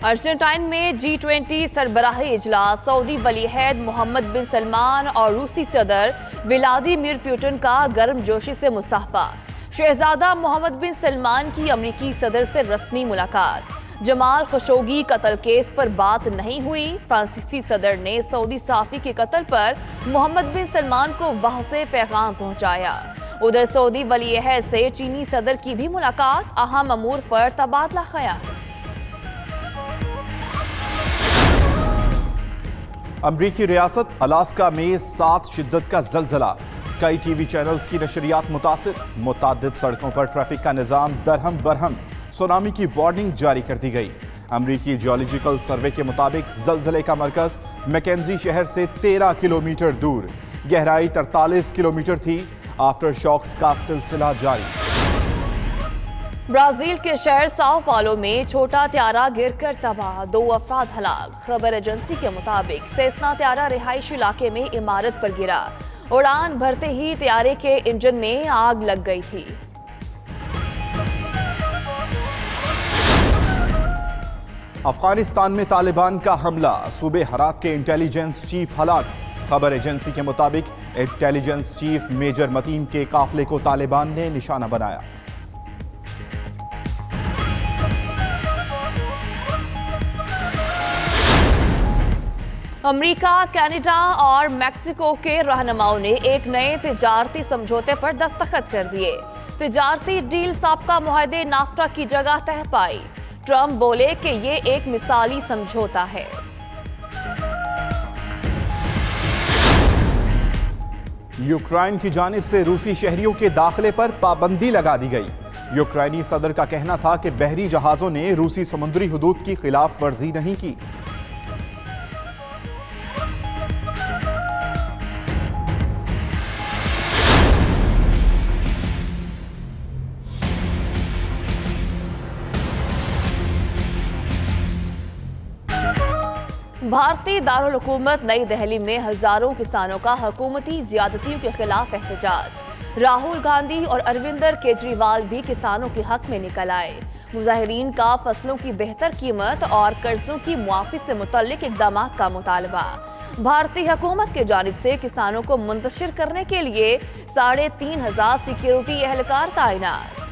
Argentine में G20 सरबराही इजलास, Saudi वलीअहद Mohammad बिन सलमान और रूसी सदर व्लादिमीर पुतिन का गर्मजोशी से मुसाफा। शहजादा मोहम्मद बिन सलमान की अमरीकी सदर से रस्मी मुलाकात। जमाल खशोगी कत्ल केस पर बात नहीं हुई। फ्रांसीसी सदर ने सऊदी सहाफी के कत्ल पर मोहम्मद बिन सलमान को वहां से पैगाम पहुंचाया। उधर सऊदी वलीअहद से चीनी सदर की भी मुलाकात, अहम अमूर पर तबादला ख्याल। अमरीकी रियासत अलास्का में 7 शिद्दत का जलजला, कई टीवी चैनल्स की नशरियात मुतासिर। मुतादिद सड़कों पर ट्रैफिक का निजाम दरहम बरहम। सुनामी की वार्निंग जारी कर दी गई। अमरीकी जियोलॉजिकल सर्वे के मुताबिक जलजले का मरकज मैकेंजी शहर से 13 किलोमीटर दूर, गहराई 43 किलोमीटर थी। आफ्टर शॉक्स का सिलसिला जारी। ब्राजील के शहर साओ पालो में छोटा त्यारा गिरकर तबाह, 2 अफराद हलाक। खबर एजेंसी के मुताबिक सेस्ना त्यारा रिहायशी इलाके में इमारत पर गिरा। उड़ान भरते ही त्यारे के इंजन में आग लग गई थी। अफगानिस्तान में तालिबान का हमला, सूबे हरात के इंटेलिजेंस चीफ हलाक। खबर एजेंसी के मुताबिक इंटेलिजेंस चीफ मेजर मतीन के काफिले को तालिबान ने निशाना बनाया। अमेरिका, कनाडा और मैक्सिको के रहनुमाओं ने एक नए तिजारती समझौते पर दस्तखत कर दिए। तिजारती डील साबका मुआहदे नाफ्टा की जगह तह पाई। ट्रंप बोले कि ये एक मिसाली समझौता है। यूक्रेन की जानिब से रूसी शहरियों के दाखिले पर पाबंदी लगा दी गई। यूक्रेनी सदर का कहना था कि बहरी जहाजों ने रूसी समुद्री हुदूद की खिलाफ वर्जी नहीं की। भारतीय दारुल हुकूमत नई दिल्ली में हजारों किसानों का हुकूमती ज्यादतियों के खिलाफ एहतजाज। राहुल गांधी और अरविंदर केजरीवाल भी किसानों के हक में निकल आए। मुजाहिरीन का फसलों की बेहतर कीमत और कर्जों की मुआफी से मुतल्लिक इक़दाम का मुतालबा। भारतीय हुकूमत की जानिब से किसानों को मुंतशिर करने के लिए 3500 सिक्योरिटी एहलकार तैनात।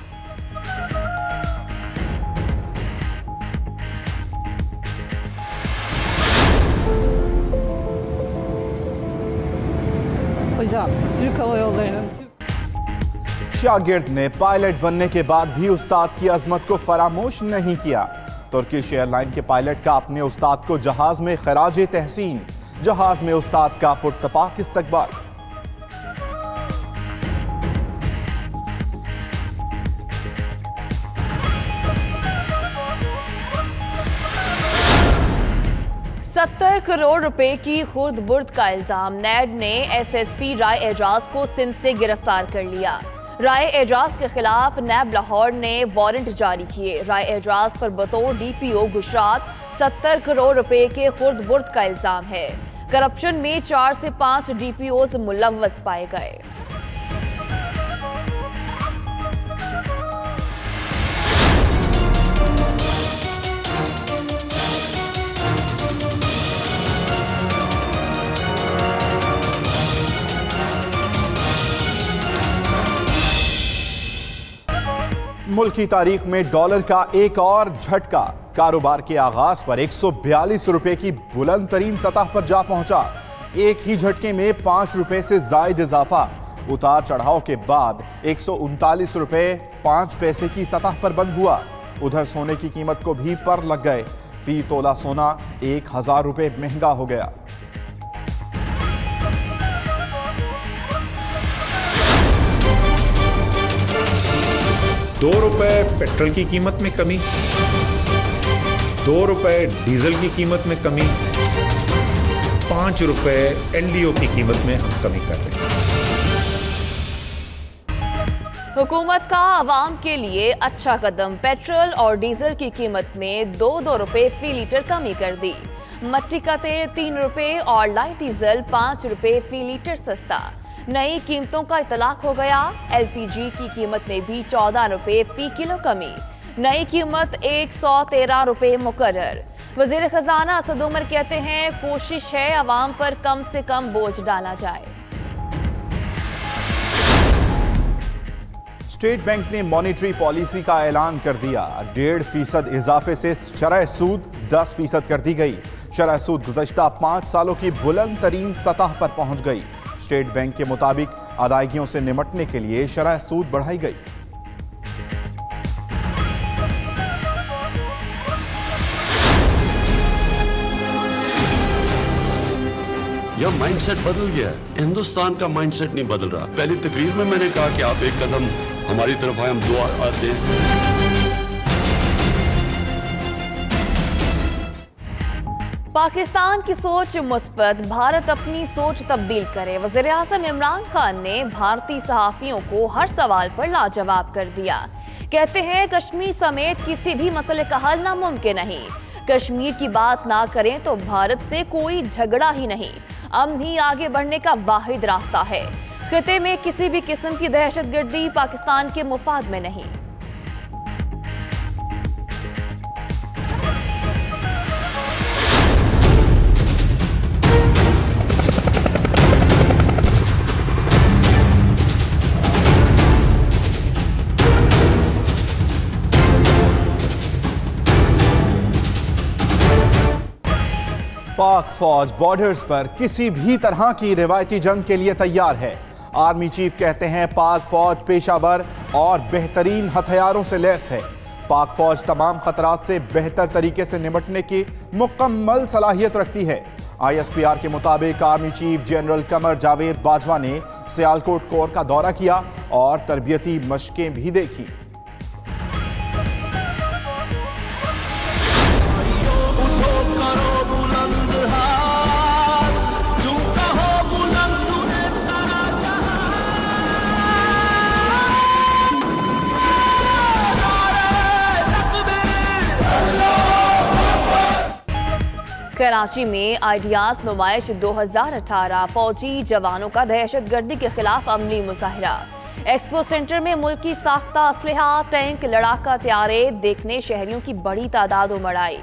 शागिर्द ने पायलट बनने के बाद भी उस्ताद की अजमत को फरामोश नहीं किया। तुर्किश एयरलाइन के पायलट का अपने उस्ताद को जहाज में खराजे तहसीन, जहाज में उस्ताद का पुरतपाक इस्तकबाल। $70 करोड़ की खुर्द बुर्द का इल्जाम। नैब ने SSP राय एजाज को सिंध से गिरफ्तार कर लिया। राय एजाज के खिलाफ नैब लाहौर ने वारंट जारी किए। राय एजाज पर बतौर DPO गुजरात $70 करोड़ के खुर्द बुर्द का इल्जाम है। करप्शन में 4 से 5 DPOs मुलव्वस पाए गए। मुल्क की तारीख में डॉलर का एक और झटका। कारोबार के आगाज पर 142 रुपए की बुलंद तरीन सतह पर जा पहुंचा। एक ही झटके में 5 रुपए से जायद इजाफा। उतार चढ़ाव के बाद 139 रुपए 5 पैसे की सतह पर बंद हुआ। उधर सोने की कीमत को भी पर लग गए। फी तोला सोना 1000 रुपए महंगा हो गया। ₹2 पेट्रोल की कीमत में कमी, ₹2 डीजल की कीमत में कमी, ₹5 LDO की कीमत में हम कमी कर रहे हैं। हुकूमत का आवाम के लिए अच्छा कदम। पेट्रोल और डीजल की कीमत में ₹2 फी लीटर कमी कर दी। मट्टी का तेल ₹3 और लाइट डीजल ₹5 फी लीटर सस्ता। नई कीमतों का इतलाक हो गया। LPG की कीमत में भी ₹14 फी किलो कमी। नई कीमत ₹113 मुकर्रर। वजीर खजाना असद उमर कहते हैं कोशिश है अवाम पर कम से कम बोझ डाला जाए। स्टेट बैंक ने मॉनेटरी पॉलिसी का ऐलान कर दिया। 1.5% इजाफे से शरह सूद 10% कर दी गई। शरह सूद गुज़श्ता 5 सालों की बुलंद तरीन सतह पर पहुंच गई। स्टेट बैंक के मुताबिक अदायगियों से निपटने के लिए शरह सूद बढ़ाई गई। यह माइंडसेट बदल गया है, हिंदुस्तान का माइंडसेट नहीं बदल रहा। पहली तकरीर में मैंने कहा कि आप एक कदम हमारी तरफ आए, हम 2 आते हैं। पाकिस्तान की सोच मुस्बत, भारत अपनी सोच तब्दील करे। वज़ीर आज़म इमरान खान ने भारतीय सहाफ़ियों को हर सवाल पर लाजवाब कर दिया। कहते हैं कश्मीर समेत किसी भी मसले का हल नामुमकिन नहीं। कश्मीर की बात ना करें तो भारत से कोई झगड़ा ही नहीं, अमन ही आगे बढ़ने का वाहिद रास्ता है। खिते में किसी भी किस्म की दहशतगर्दी पाकिस्तान के मुफाद में नहीं। पाक फौज बॉर्डर्स पर किसी भी तरह की रिवायती जंग के लिए तैयार है। आर्मी चीफ कहते हैं पाक फौज पेशावर और बेहतरीन हथियारों से लैस है। पाक फौज तमाम खतरात से बेहतर तरीके से निपटने की मुकम्मल सलाहियत रखती है। ISPR के मुताबिक army chief general Qamar Javed Bajwa ने सियालकोट कोर का दौरा किया और तरबियती मशकें भी देखी। कराची में आइडियाज नुमाइश 2018 फौजी जवानों का दहशतगर्दी के खिलाफ अमली मुजाहिरा। एक्सपो सेंटर में मुल्की साख्ता असलहा, टैंक, लड़ाका तैयारे देखने शहरियों की बड़ी तादाद उमड़ आई।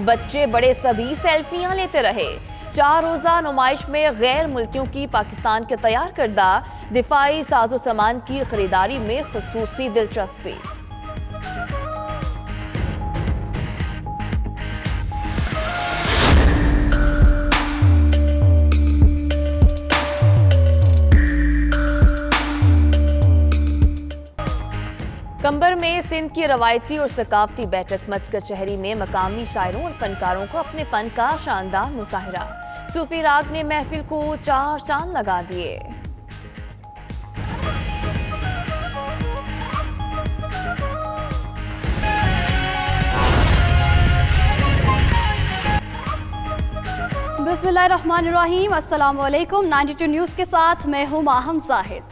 बच्चे बड़े सभी सेल्फियां लेते रहे। 4 रोजा नुमाइश में गैर मुल्कियों की पाकिस्तान के तैयार करदा दिफाई साजो सामान की खरीदारी में खुसूसी दिलचस्पी। कंबर में सिंध की रवायती और सकाफती बैठक। मच कचहरी में मकामी शायरों और फनकारों को अपने फन का शानदार मुजाहिरा। सूफी राग ने महफिल को 4 चांद लगा दिए। बिस्मिल्लाहिर्रहमानिर्रहीम, अस्सलाम वालेकुम। 92 न्यूज़ के साथ मैं हूं माहम जाहिद।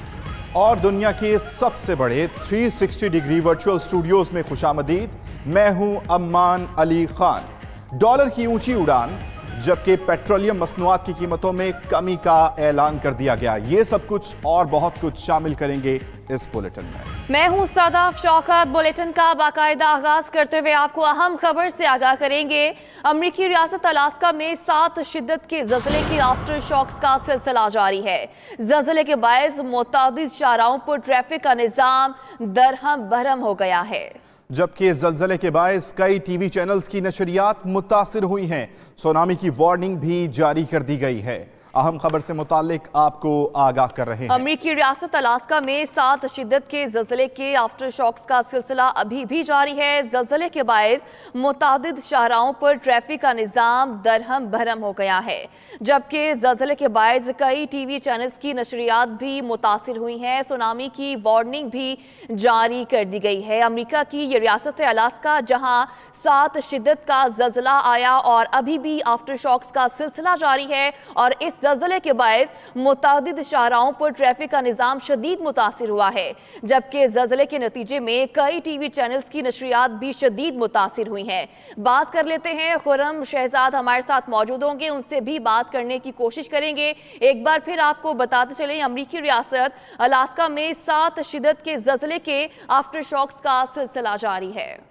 और दुनिया के सबसे बड़े 360 डिग्री वर्चुअल स्टूडियोज में खुशामदीद। मैं हूं अम्मान अली खान। डॉलर की ऊंची उड़ान, जबकि पेट्रोलियम मसनूआत की कीमतों में कमी का ऐलान कर दिया गया। ये सब कुछ और बहुत कुछ शामिल करेंगे इस बुलेटिन में। मैं हूं सदाफ शौकत। बुलेटिन का बाकायदा आगाज करते हुए आपको अहम खबर से आगाह करेंगे। अमरीकी रियासत अलास्का में 7 शिद्दत के ज़लज़ले के आफ्टर शॉक्स का सिलसिला जारी है। ज़लज़ले के बायस मुतादिद शाहराहों पर ट्रैफिक का निज़ाम दरहम बरहम हो गया है, जबकि ज़लज़ले के बायस कई टीवी चैनल्स की नशरियात मुतासिर हुई हैं। सुनामी की वार्निंग भी जारी कर दी गई है। अहम खबर से मुतालिक आपको आगाह कर रहे हैं। अमरीकी रियासत अलास्का में 7 शिद्दत के ज़लज़ले के आफ्टर शॉक्स का सिलसिला अभी भी जारी है। ज़लज़ले के बायस मुतादिद शाहराहों पर ट्रैफिक का निज़ाम दरहम बरहम हो गया है, जबकि ज़लज़ले के बायस कई टीवी चैनल्स की नशरियात भी मुतासिर हुई हैं। सुनामी की वार्निंग भी जारी कर दी गई है। अमरीका की ये रियासत है अलास्का, जहाँ 7 शिद्दत का ज़लज़ला आया और अभी भी आफ्टर शॉक्स का सिलसिला जारी है। और इस ज़लज़ले के बायस मुतादिद शाहराहों पर ट्रैफिक का निज़ाम शदीद मुतासिर हुआ है, जबकि ज़लज़ले के नतीजे में कई टीवी चैनल्स की नशरियात भी शदीद मुतासिर हुई हैं। बात कर लेते हैं, खुर्रम शहजाद हमारे साथ मौजूद होंगे, उनसे भी बात करने की कोशिश करेंगे। एक बार फिर आपको बताते चले, अमरीकी रियासत अलास्का में 7 शिद्दत के ज़लज़ले के आफ्टर शॉक्स का सिलसिला जारी है।